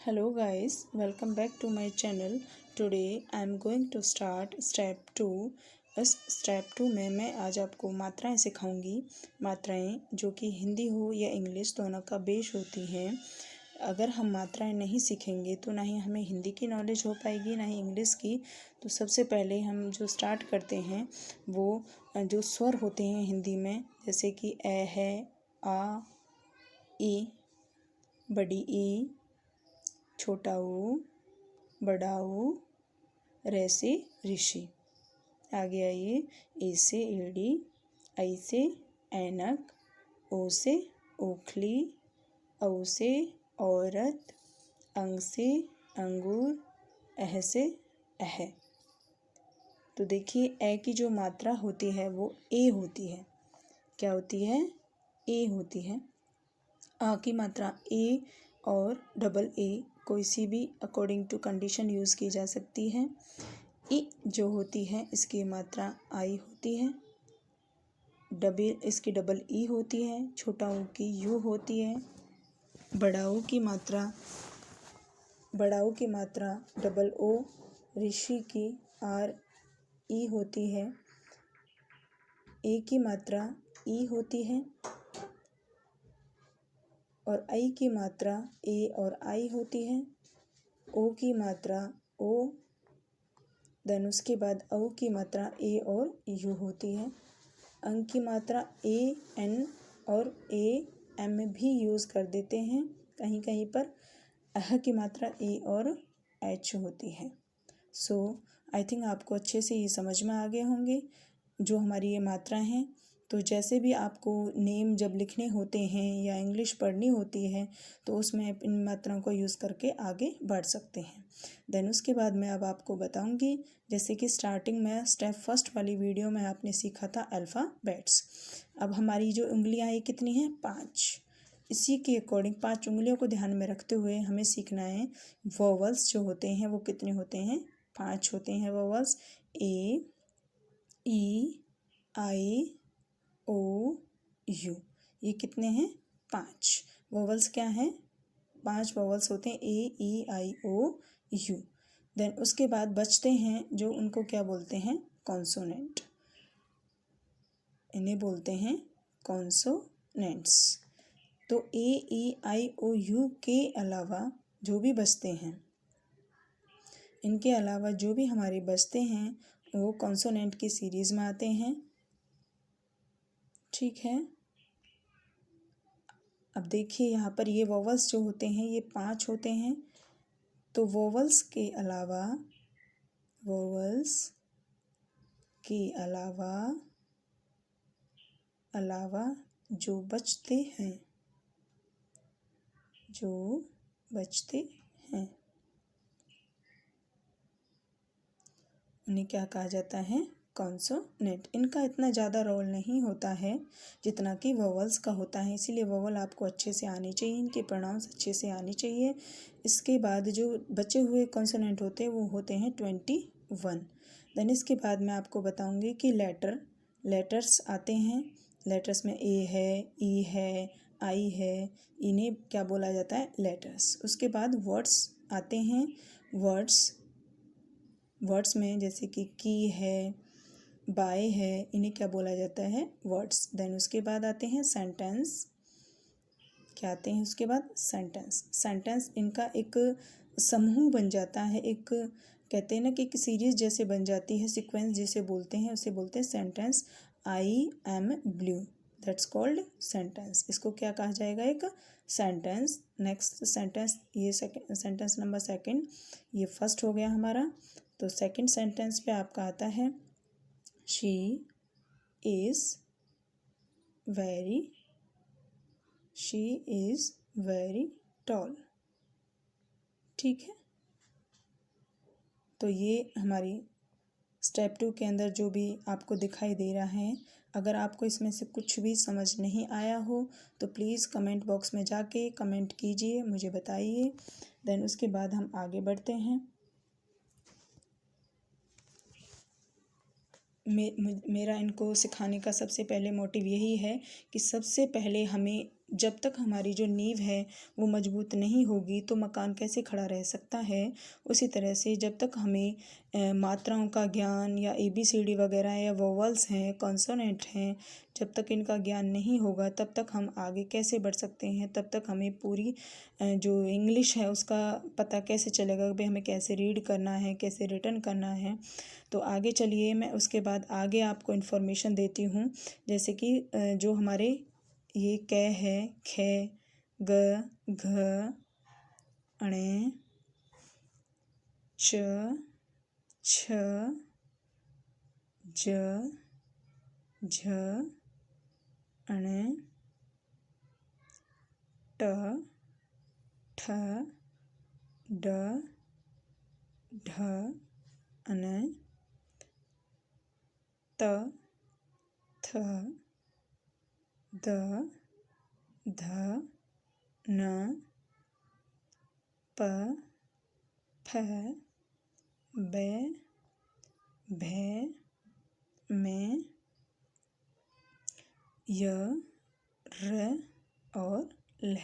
Hello guys, welcome back to my channel. Today I am going to start step 2. इस step 2 में मैं आज आपको मात्राएं सिखाऊंगी। मात्राएं जो कि हिंदी हो या इंग्लिश दोनों का बेस होती हैं। अगर हम मात्राएं नहीं सीखेंगे तो ना ही हमें हिंदी की नॉलेज हो पाएगी ना ही इंग्लिश की। तो सबसे पहले हम जो स्टार्ट करते हैं वो जो स्वर होते हैं हिंदी में, जैसे कि ए है, आ, ई, बड़ी ई, छोटा ऊ, बड़ा ऊ, रे से ऋषि। आगे आइए, ए से एड़ी, आई से ऐनक, ओ से ओखली, औ से औरत, अंग से अंगूर, अह से अह। तो देखिए, ए की जो मात्रा होती है वो ए होती है। क्या होती है? ए होती है। आ की मात्रा ए और डबल ए कोई सी भी अकॉर्डिंग टू कंडीशन यूज़ की जा सकती है। ई जो होती है इसकी मात्रा आई होती है। इसकी डबल ई होती है। छोटा ऊ की यू होती है। बड़ा ऊ की मात्रा डबल ओ, ऋषि की आर ई होती है। ए की मात्रा ई होती है और आई की मात्रा ए और आई होती है। ओ की मात्रा ओ, देन उसके बाद औ की मात्रा ए और यू होती है। अंग की मात्रा ए एन और ए एम भी यूज़ कर देते हैं कहीं कहीं पर। अह की मात्रा ए और एच होती है। सो आई थिंक आपको अच्छे से ये समझ में आ गए होंगे जो हमारी ये मात्राएं हैं। तो जैसे भी आपको नेम जब लिखने होते हैं या इंग्लिश पढ़नी होती है तो उसमें इन मात्राओं को यूज़ करके आगे बढ़ सकते हैं। देन उसके बाद मैं अब आपको बताऊंगी, जैसे कि स्टार्टिंग में स्टेप फर्स्ट वाली वीडियो में आपने सीखा था अल्फ़ाबेट्स। अब हमारी जो उंगलियां ये कितनी हैं? 5। इसी के अकॉर्डिंग 5 उंगलियों को ध्यान में रखते हुए हमें सीखना है वोवल्स जो होते हैं वो कितने होते हैं? 5 होते हैं vowels. A, E, I, O, you. ये कितने हैं? 5 वोवल्स। क्या हैं? 5 वोवल्स होते हैं, ए, ई, आई, ओ, यू। देन उसके बाद बचते हैं जो, उनको क्या बोलते हैं? कॉन्सोनेंट। इन्हें बोलते हैं कॉन्सोनेंट्स। तो ए, ई, आई, ओ, यू के अलावा जो भी बचते हैं, इनके अलावा जो भी हमारे बचते हैं वो कॉन्सोनेंट की सीरीज़ में आते हैं। ठीक है। अब देखिए यहाँ पर ये वोवल्स जो होते हैं ये 5 होते हैं। तो वोवल्स के अलावा जो बचते हैं उन्हें क्या कहा जाता है? कॉन्सोनेंट। इनका इतना ज़्यादा रोल नहीं होता है जितना कि वोवल्स का होता है, इसीलिए वोवल आपको अच्छे से आनी चाहिए, इनके प्रोनाउंस अच्छे से आनी चाहिए। इसके बाद जो बचे हुए कॉन्सोनेंट होते हैं वो होते हैं 21। देन इसके बाद मैं आपको बताऊंगी कि लेटर्स आते हैं। लेटर्स में ए है, ई है, आई है, इन्हें क्या बोला जाता है? लेटर्स। उसके बाद वर्ड्स आते हैं। वर्ड्स में जैसे कि की है, बाय है, इन्हें क्या बोला जाता है? वर्ड्स। देन उसके बाद आते हैं सेंटेंस। क्या आते हैं उसके बाद? सेंटेंस इनका एक समूह बन जाता है, एक कहते हैं ना कि एक सीरीज जैसे बन जाती है, सीक्वेंस जिसे बोलते हैं उसे बोलते हैं sentence. I am blue, that's called sentence. इसको क्या कहा जाएगा? एक सेंटेंस। नेक्स्ट सेंटेंस, ये सेंटेंस नंबर 2, ये फर्स्ट हो गया हमारा। तो सेकंड सेंटेंस पे आपका आता है शी इज़ वेरी टॉल। ठीक है। तो ये हमारी स्टेप 2 के अंदर जो भी आपको दिखाई दे रहा है, अगर आपको इसमें से कुछ भी समझ नहीं आया हो तो प्लीज़ कमेंट बॉक्स में जाके कमेंट कीजिए, मुझे बताइए। देन उसके बाद हम आगे बढ़ते हैं। मेरा इनको सिखाने का सबसे पहले मोटिव यही है कि सबसे पहले हमें जब तक हमारी जो नींव है वो मजबूत नहीं होगी तो मकान कैसे खड़ा रह सकता है। उसी तरह से जब तक हमें मात्राओं का ज्ञान या ABCD वगैरह या वोवल्स हैं, कॉन्सोनेंट हैं, जब तक इनका ज्ञान नहीं होगा तब तक हम आगे कैसे बढ़ सकते हैं। तब तक हमें पूरी जो इंग्लिश है उसका पता कैसे चलेगा कि भाई हमें कैसे रीड करना है, कैसे रिटन करना है। तो आगे चलिए, मैं उसके बाद आगे आपको इन्फॉर्मेशन देती हूँ। जैसे कि जो हमारे ये कै है, खे, ग, घ, अणे, च, छ, ज, झ, अणे, ट, ठ, ड, ढ, अणे, त, थ, द, ध, न, प, फ, ब, भ, में, य, र और ल।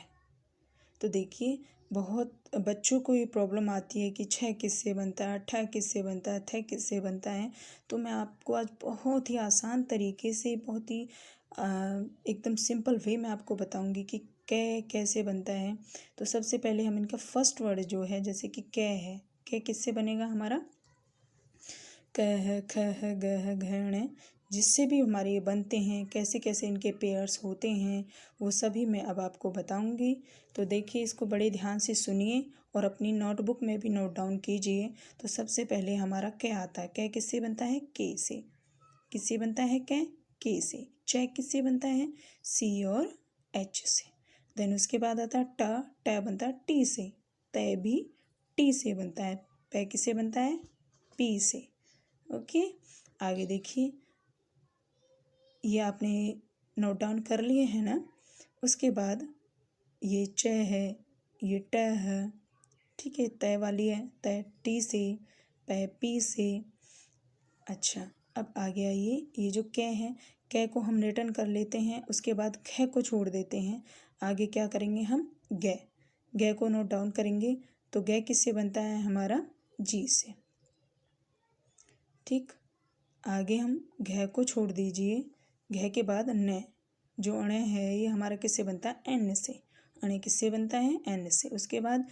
तो देखिए बहुत बच्चों को ये प्रॉब्लम आती है कि छ किससे बनता है, ठ किससे बनता है, थ किससे बनता है। तो मैं आपको आज बहुत ही आसान तरीके से, बहुत ही एकदम सिंपल वे में आपको बताऊंगी कि कै कैसे बनता है। तो सबसे पहले हम इनका फर्स्ट वर्ड जो है, जैसे कि कै है, कै किससे बनेगा हमारा, कह, खह, गह, घण, जिससे भी हमारे ये बनते हैं, कैसे कैसे इनके पेयर्स होते हैं, वो सभी मैं अब आपको बताऊंगी। तो देखिए, इसको बड़े ध्यान से सुनिए और अपनी नोटबुक में भी नोट डाउन कीजिए। तो सबसे पहले हमारा कै आता है। कै किससे बनता है, के से। किससे बनता है कै, के से। च किससे बनता है, सी और एच से। देन उसके बाद आता है ट, ट बनता है टी से। तय भी टी से बनता है। पै किससे बनता है, पी से। ओके, आगे देखिए, ये आपने नोट डाउन कर लिए हैं ना। उसके बाद ये च है, ये ट है, ठीक है, तय वाली है, तय टी से, पै पी से। अच्छा, अब आगे आइए, ये जो कै है, कै को हम रिटर्न कर लेते हैं, उसके बाद ख को छोड़ देते हैं। आगे क्या करेंगे हम, गै, गै को नोट डाउन करेंगे। तो गै किससे बनता है हमारा, जी से। ठीक, आगे हम घ को छोड़ दीजिए। घ के बाद न, जो अण है ये हमारा किससे बनता है, एन से। अण किससे बनता है, एन से। उसके बाद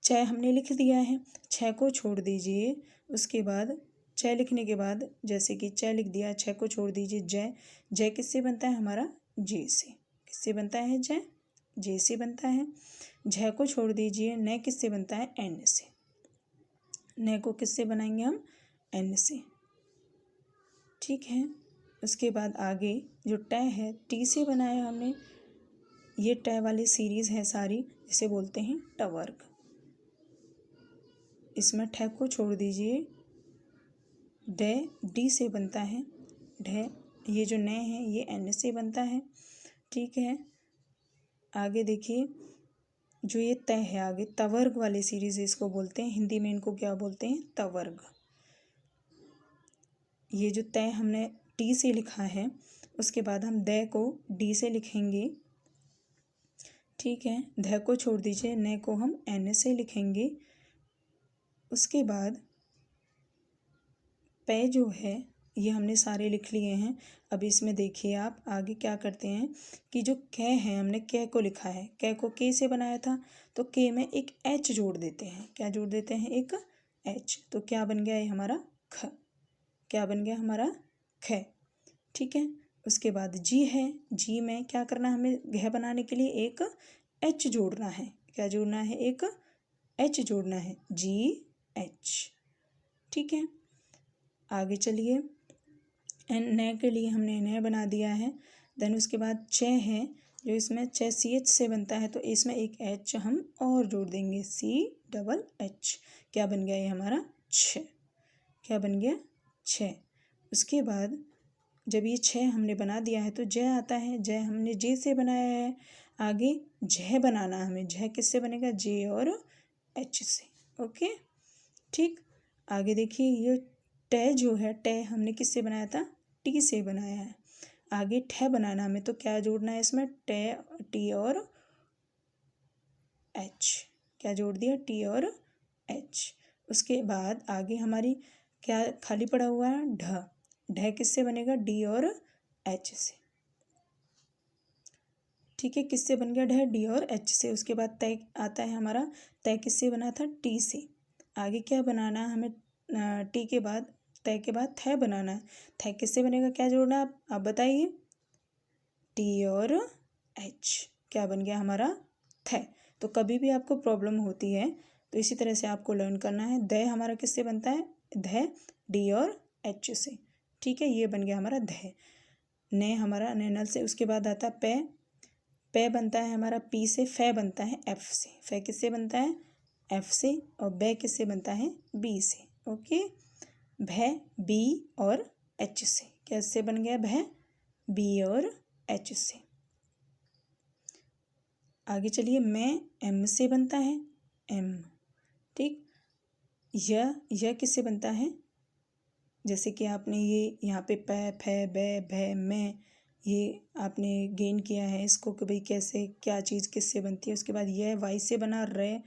छ हमने लिख दिया है, छ को छोड़ दीजिए। उसके बाद छ लिखने के बाद, जैसे कि छ लिख दिया, छ को छोड़ दीजिए, जय, जय किससे बनता है हमारा, जे से। किससे बनता है, जय, जे से बनता है। झ को छोड़ दीजिए, न किससे बनता है, एन से। न को किससे बनाएंगे हम, एन से। ठीक है, उसके बाद आगे जो ट है, टी से बनाया हमने। ये ट वाली सीरीज़ है सारी, जिसे बोलते हैं ट वर्ग। इसमें ठ को छोड़ दीजिए, ड डी से बनता है। ढ, ये जो न है ये एन से बनता है। ठीक है, आगे देखिए, जो ये त है आगे, तवर्ग वाली सीरीज़ इसको बोलते हैं, हिंदी में इनको क्या बोलते हैं, तवर्ग। ये जो तय हमने टी से लिखा है, उसके बाद हम द को डी से लिखेंगे। ठीक है, ध को छोड़ दीजिए, न को हम एन से लिखेंगे। उसके बाद पे जो है ये हमने सारे लिख लिए हैं। अब इसमें देखिए आप आगे क्या करते हैं कि जो कै है, हमने कै को लिखा है, कै को के से बनाया था, तो के में एक एच जोड़ देते हैं। क्या जोड़ देते हैं, एक एच। तो क्या बन गया ये हमारा ख। क्या बन गया हमारा ख। ठीक है, उसके बाद जी है, जी में क्या करना है, हमें घ बनाने के लिए एक एच जोड़ना है। क्या जोड़ना है, एक एच जोड़ना है, जी एच। ठीक है, आगे चलिए, न के लिए हमने न बना दिया है। देन उसके बाद च है, जो इसमें च सी एच से बनता है, तो इसमें एक एच हम और जोड़ देंगे, सी डबल एच। क्या बन गया ये हमारा छ। क्या बन गया, छ। उसके बाद जब ये छ हमने बना दिया है तो ज आता है, ज हमने जे से बनाया है। आगे झ बनाना हमें, झ किससे बनेगा, जे और एच से। ओके, ठीक, आगे देखिए, ये ट जो है, ट हमने किससे बनाया था, टी से बनाया है। आगे ठ बनाना हमें, तो क्या जोड़ना है इसमें, टी और एच, क्या जोड़ दिया, टी और एच। उसके बाद आगे हमारी क्या खाली पड़ा हुआ है, ढ, ढ किससे बनेगा, डी और एच से, ठीक है, किससे बन गया ढ, डी और एच से। उसके बाद तय आता है हमारा, तय किससे बना था, टी से। आगे क्या बनाना है हमें, टी के बाद, तय के बाद थ बनाना है, थ किससे बनेगा, क्या जोड़ना है आप बताइए, टी और एच, क्या बन गया हमारा, थ। तो कभी भी आपको प्रॉब्लम होती है तो इसी तरह से आपको लर्न करना है। द हमारा किससे बनता है, ध, डी और एच से, ठीक है, ये बन गया हमारा ध। न हमारा नैनल से। उसके बाद आता है पे, पे बनता है हमारा पी से, फे बनता है एफ से, फे किससे बनता है, एफ से, और बे किससे बनता है, बी से, ओके। भे, बी और एच से, कैसे बन गया, भे, बी और एच से। आगे चलिए, मैं एम से बनता है, एम, ठीक। यह किससे बनता है, जैसे कि आपने ये यहाँ पे पै, फे, बे, भे, मैं, ये आपने गेन किया है इसको कि भाई कैसे क्या चीज़ किससे बनती है। उसके बाद यह वाई से बना, रे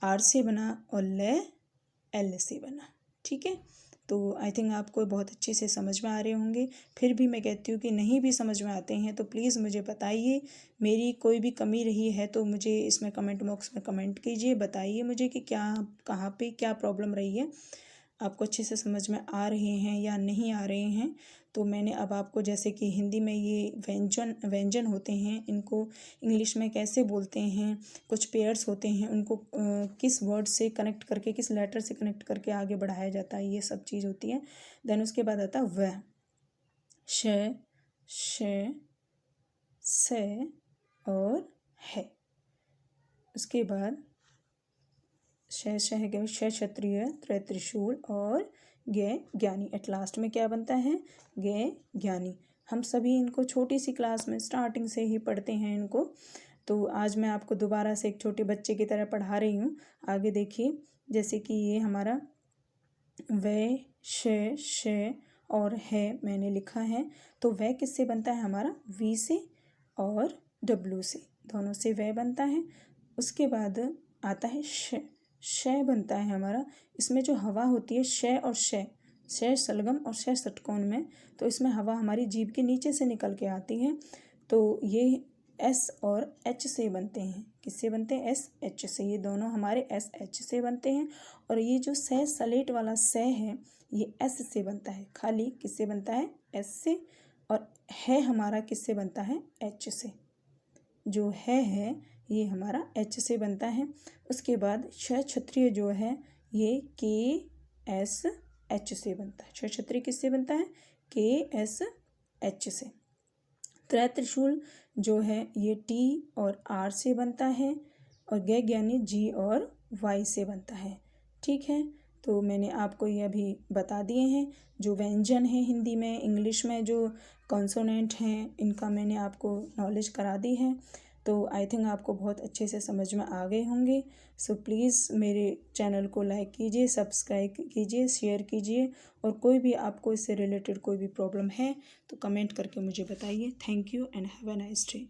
आर से बना, और ले एल से बना, ठीक है। तो आई थिंक आपको बहुत अच्छे से समझ में आ रहे होंगे। फिर भी मैं कहती हूँ कि नहीं भी समझ में आते हैं तो प्लीज़ मुझे बताइए, मेरी कोई भी कमी रही है तो मुझे इसमें कमेंट बॉक्स में कमेंट कीजिए, बताइए मुझे कि क्या कहाँ पे क्या प्रॉब्लम रही है, आपको अच्छे से समझ में आ रहे हैं या नहीं आ रहे हैं। तो मैंने अब आपको, जैसे कि हिंदी में ये व्यंजन होते हैं, इनको इंग्लिश में कैसे बोलते हैं, कुछ पेयर्स होते हैं, उनको किस वर्ड से कनेक्ट करके, किस लेटर से कनेक्ट करके आगे बढ़ाया जाता है, ये सब चीज़ होती है। देन उसके बाद आता है वह, श, से और है। उसके बाद है क्या, क्षत्रिय, त्र त्रिशूल और गे ज्ञानी। एट लास्ट में क्या बनता है, गे ज्ञानी। हम सभी इनको छोटी सी क्लास में स्टार्टिंग से ही पढ़ते हैं इनको, तो आज मैं आपको दोबारा से एक छोटे बच्चे की तरह पढ़ा रही हूँ। आगे देखिए, जैसे कि ये हमारा वे, श और है मैंने लिखा है, तो वह किससे बनता है हमारा, वी से और डब्लू से, दोनों से वह बनता है। उसके बाद आता है श बनता है हमारा, इसमें जो हवा होती है, श और श सलगम और श षटकोण में, तो इसमें हवा हमारी जीभ के नीचे से निकल के आती है, तो ये एस और एच से बनते हैं। किससे बनते हैं, एस एच से, ये दोनों हमारे एस एच से बनते हैं। और ये जो से सलेट वाला से है, ये एस से बनता है, खाली किससे बनता है, एस से, और है हमारा किससे बनता है, एच से, जो है ये हमारा एच से बनता है। उसके बाद क्षत्रिय जो है ये के एस एच से बनता है, क्षत्रिय किससे बनता है, के एस एच से। त्र त्रिशूल जो है ये टी और आर से बनता है, और गे ज्ञानी जी और वाई से बनता है, ठीक है। तो मैंने आपको ये अभी बता दिए हैं, जो व्यंजन है हिंदी में, इंग्लिश में जो कॉन्सोनेंट हैं, इनका मैंने आपको नॉलेज करा दी है। तो आई थिंक आपको बहुत अच्छे से समझ में आ गए होंगे। सो प्लीज़ मेरे चैनल को लाइक कीजिए, सब्सक्राइब कीजिए, शेयर कीजिए, और कोई भी आपको इससे रिलेटेड कोई भी प्रॉब्लम है तो कमेंट करके मुझे बताइए। Thank you and have a nice day.